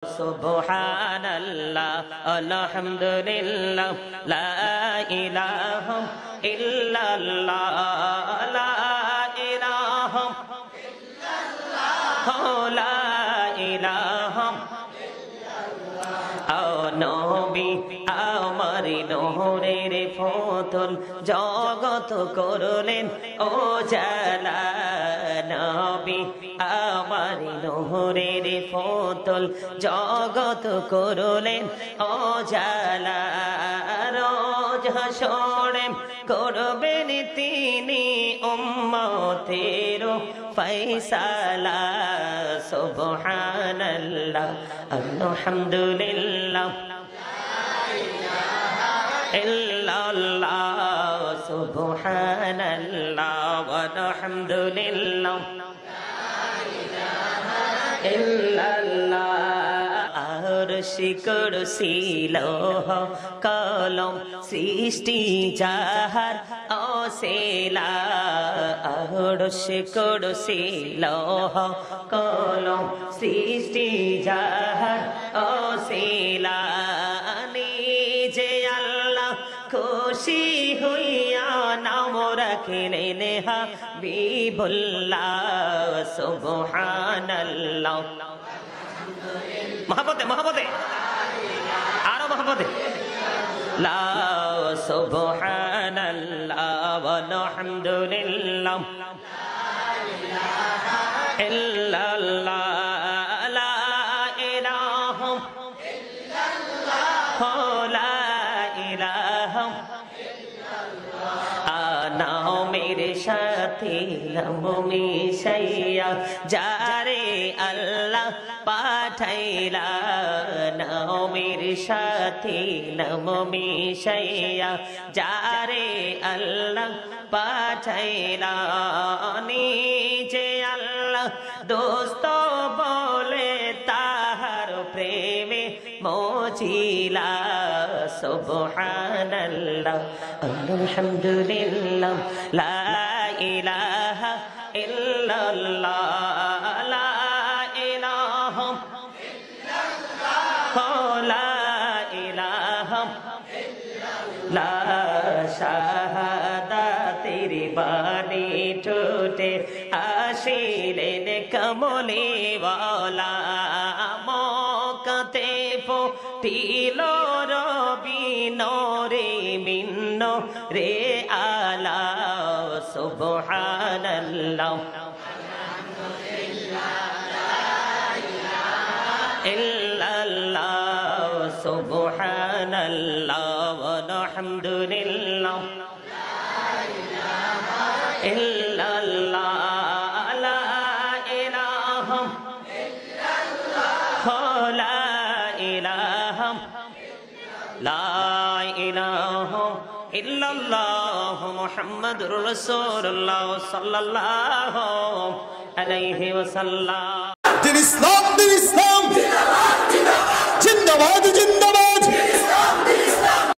সুবহানাল্লাহ আলহামদুলিল্লাহ লা ইলাহা ইল্লাল্লাহ লা ইলাহা ইল্লাল্লাহ লা ইলাহা ইল্লাল্লাহ ও নবী আমার নহরের ফতুল জগত করলেন ও জালা নবী আমার নহরের ফতুল জগত করলেন ও জালা রোজ হাসরে করবেন তিনি উম্মতের ফয়সালা সুবহানাল্লাহ আলহামদুলিল্লাহ ইল্লাল্লাহ সুবহানাল্লাহ ওয়ালহামদুলিল্লাহ ইল্লাল্লাহ আরশি কুরসি লৌহ কলম সৃষ্টি যাহার অসিলা আরশি কুরসি লৌহ কলম সৃষ্টি যাহার অসিলা নিজে আল্লাহ খুশি হইয়া নাম রাখিলেন হাবিবুল্লাহ সুবহানাল্লাহ মহব্বতে আরো মহব্বতে লা সুবহানাল্লাহ ওয়ালহামদুলিল্লাহ ইল্লাল্লাহ লা ইলাহা ইল্লাল্লাহ লা ইলাহা নামের সাথে নাম মিশাইয়া যারে আল্লাহ পাঠাইলা নামের সাথে নাম মিশাইয়া যারে আল্লাহ পাঠাইলা নিজে আল্লাহ দোস্ত বলে তাহার প্রেমে মজিলা সুবহানাল্লাহ আলহামদুলিল্লাহ লা ইলাহা ইল্লাল্লাহ লা ইলাহা ইল্লাল্লাহ লা ইলাহা ইল্লাল্লাহ লা শাহাদাতের বাণী ঠোঁটে আসিলেন কমলি ওয়ালা মক্কাতে ফুটিল রবি নূরে মিন্ন রে আলা সুবহানাল্লাহ ইল্লাল্লাহ সুবহানাল্লাহ আলহামদুলিল্লাহ ইল্লাল্লাহ লা ইলাহা ইল্লাল্লাহ লা ইলাহা লা ইলাহা ইল্লাল্লাহ মুহাম্মাদুর রাসূলুল্লাহ সাল্লাল্লাহু আলাইহি ওয়াসাল্লাম। দিন ইসলাম জিন্দাবাদ জিন্দাবাদ।